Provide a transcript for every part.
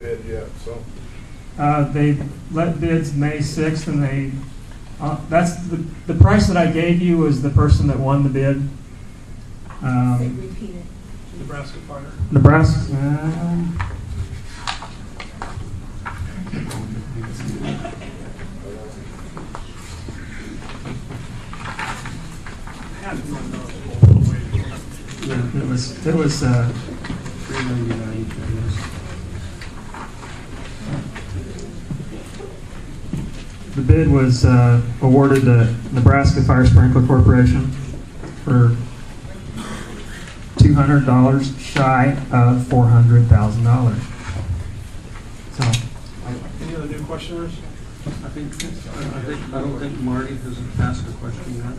bid yet, so. They let bids May 6th, and that's the price that I gave you was the person that won the bid. Repeat it. Nebraska Fire. Nebraska. It was $399, I guess. The bid was awarded to Nebraska Fire Sprinkler Corporation for $200 shy of $400,000. So, Any other new questioners? I don't think Marty has asked a question yet.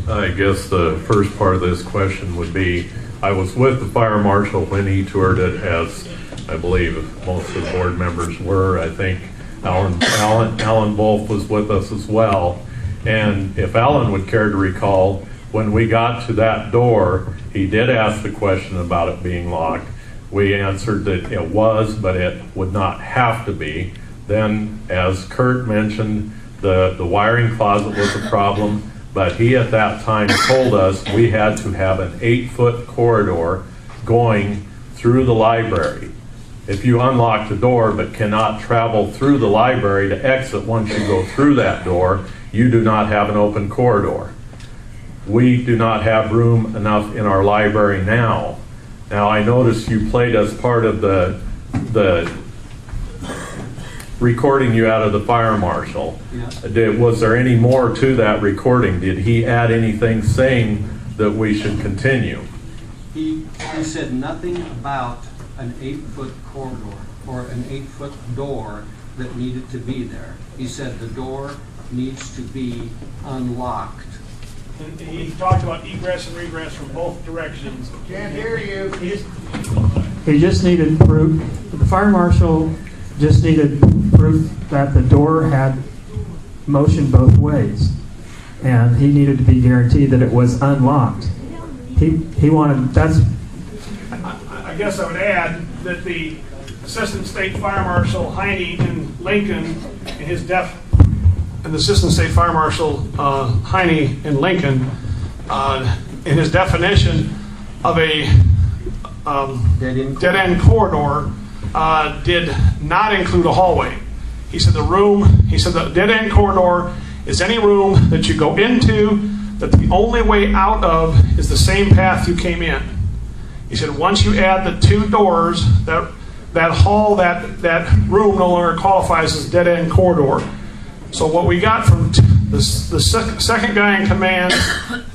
I guess the first part of this question would be, I was with the fire marshal when he toured it, as I believe most of the board members were. I think Alan Wolf was with us as well. And if Alan would care to recall, when we got to that door, he did ask the question about it being locked. We answered that it was, but it would not have to be. Then, as Kurt mentioned, the wiring closet was a problem. But he at that time told us we had to have an 8-foot corridor going through the library. If you unlock the door but cannot travel through the library to exit once you go through that door, you do not have an open corridor. We do not have room enough in our library now. Now I noticed you played us part of the recording you out of the fire marshal. Yeah. Was there any more to that recording? Did he add anything saying that we should continue? He said nothing about an 8-foot corridor or an 8-foot door that needed to be there. He said the door needs to be unlocked. And he talked about egress and regress from both directions. Can't hear you. he just needed proof. The fire marshal just needed proof that the door had motion both ways, and he needed to be guaranteed that it was unlocked. He wanted, that's. I guess I would add that the Assistant State Fire Marshal Heine in Lincoln, and the Assistant State Fire Marshal Heine in Lincoln, in his definition of a dead-end corridor, did not include a hallway. He said the dead-end corridor is any room that you go into that the only way out of is the same path you came in. He said once you add the 2 doors, that room no longer qualifies as dead-end corridor. So what we got from the second guy in command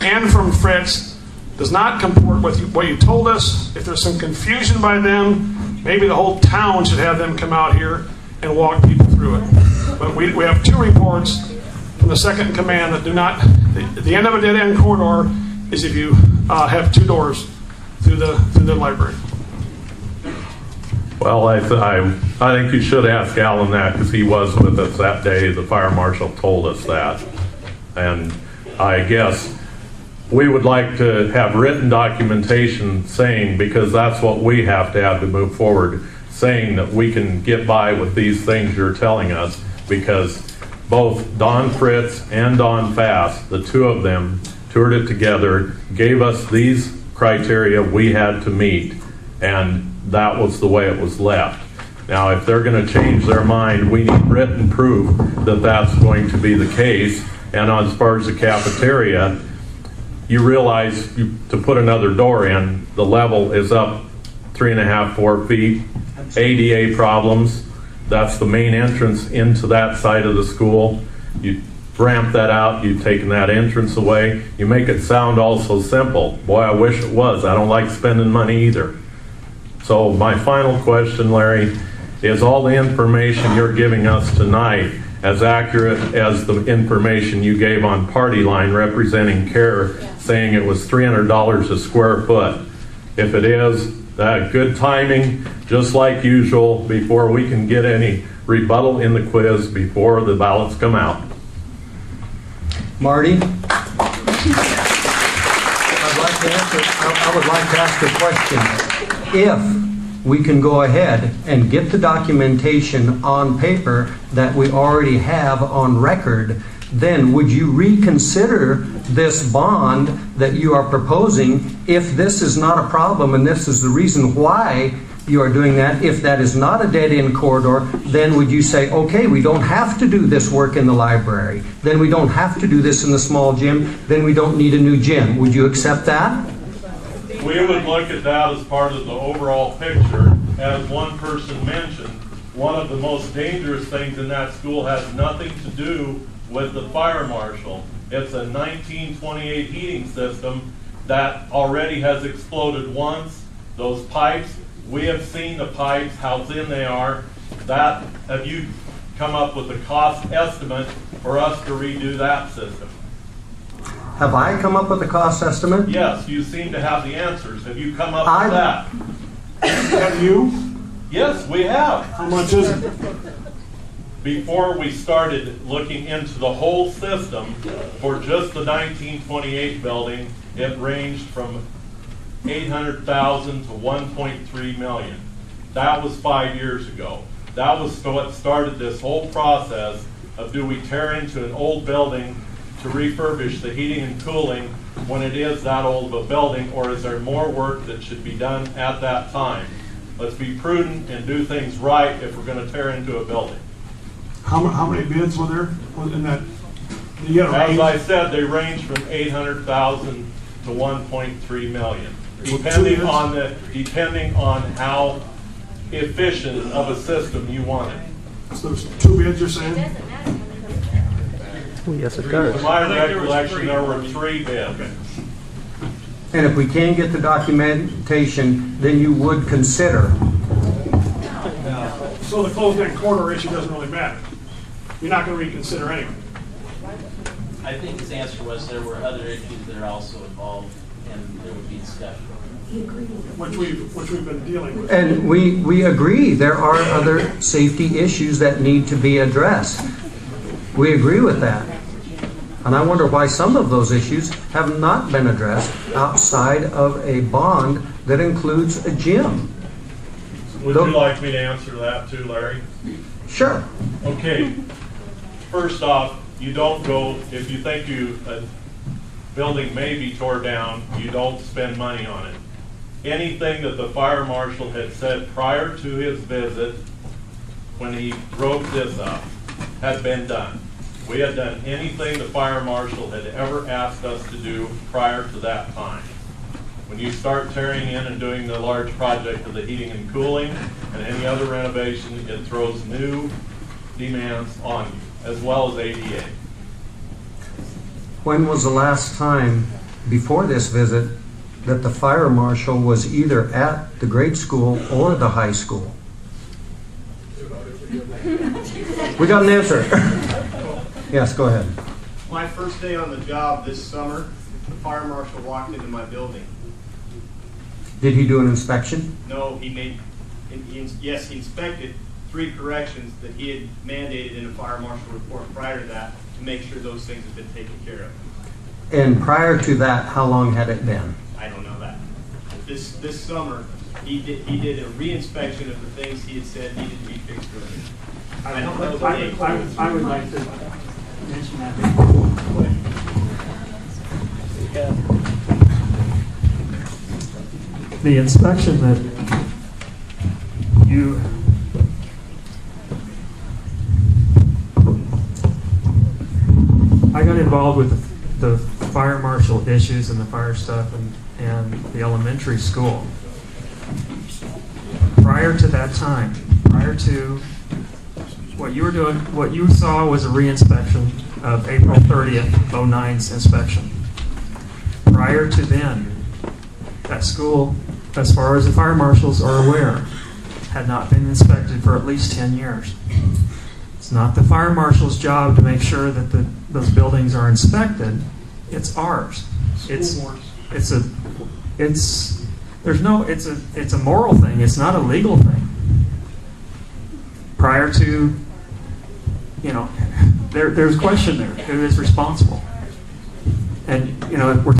and from Fritz does not comport with what you told us. If there's some confusion by them, maybe the whole town should have them come out here and walk people through it. But we have 2 reports from the second in command that do not. The end of a dead-end corridor is if you have 2 doors through the library. Well, I think you should ask Alan that, because he was with us that day. The fire marshal told us that. And I guess we would like to have written documentation saying, because that's what we have to move forward, saying that we can get by with these things you're telling us, because both Don Fritz and Don Fast, the 2 of them, toured it together, gave us these criteria we had to meet, and that was the way it was left. Now, if they're going to change their mind, we need written proof that that's going to be the case. And as far as the cafeteria, you realize to put another door in, the level is up 3.5, 4 feet. ADA problems. That's the main entrance into that side of the school. You ramp that out, you've taken that entrance away. You make it sound all so simple. Boy, I wish it was. I don't like spending money either. So my final question, Larry, is all the information you're giving us tonight as accurate as the information you gave on Party Line representing CARE, saying it was $300 a square foot? If it is, good timing, just like usual, before we can get any rebuttal in the quiz before the ballots come out. Marty? like to answer, I would like to ask a question. If we can go ahead and get the documentation on paper that we already have on record, then would you reconsider this bond that you are proposing if this is not a problem and this is the reason why you are doing that? If that is not a dead-end corridor, then would you say, okay, we don't have to do this work in the library, then we don't have to do this in the small gym, then we don't need a new gym? Would you accept that? We would look at that as part of the overall picture. As one person mentioned, one of the most dangerous things in that school has nothing to do with the fire marshal. It's a 1928 heating system that already has exploded once. Those pipes, we have seen the pipes, how thin they are. Have you come up with a cost estimate for us to redo that system? Have I come up with a cost estimate? Yes, you seem to have the answers. Have you come up with that? Have you? Yes, we have. How much is it? Before we started looking into the whole system, for just the 1928 building, it ranged from $800,000 to $1.3 million. That was 5 years ago. That was what started this whole process of, do we tear into an old building to refurbish the heating and cooling when it is that old of a building, or is there more work that should be done at that time? Let's be prudent and do things right if we're going to tear into a building. How many bids were there in that? You had a As range? I said, they range from $800,000 to $1.3 million, depending on how efficient of a system you want it. So there's 2 bids, you're saying? Yes, it To my recollection, there were 3 bids. And if we can get the documentation, then you would consider. So the closed-end corridor issue doesn't really matter. You're not going to reconsider anyway. I think his answer was there were other issues that are also involved, and there would be discussion. Which we've been dealing with. And we agree there are other safety issues that need to be addressed. We agree with that. And I wonder why some of those issues have not been addressed outside of a bond that includes a gym. Would you like me to answer that too, Larry? Sure. Okay. First off, you don't go, if you think a building may be tore down, you don't spend money on it. Anything that the fire marshal had said prior to his visit, when he wrote this up, had been done. We had done anything the fire marshal had ever asked us to do prior to that time. When you start tearing in and doing the large project of the heating and cooling and any other renovation, it throws new demands on you, as well as ADA. When was the last time before this visit that the fire marshal was either at the grade school or the high school? We got an answer. Yes, go ahead. My first day on the job this summer, the fire marshal walked into my building. Did he do an inspection? No, yes, he inspected 3 corrections that he had mandated in a fire marshal report prior to that to make sure those things had been taken care of. And prior to that, how long had it been? I don't know that. This summer, he did a re-inspection of the things he had said needed to be fixed earlier. I don't know the date. I would like to mention that. The inspection that you I got involved with the fire marshal issues and the fire stuff and the elementary school. Prior to that time, prior to what you were doing, what you saw was a re-inspection of April 30th, 09's inspection. Prior to then, that school, as far as the fire marshals are aware, had not been inspected for at least 10 years. It's not the fire marshal's job to make sure that those buildings are inspected. It's ours. It's a moral thing. It's not a legal thing. Prior to, there's question there. Who is responsible? And, if we're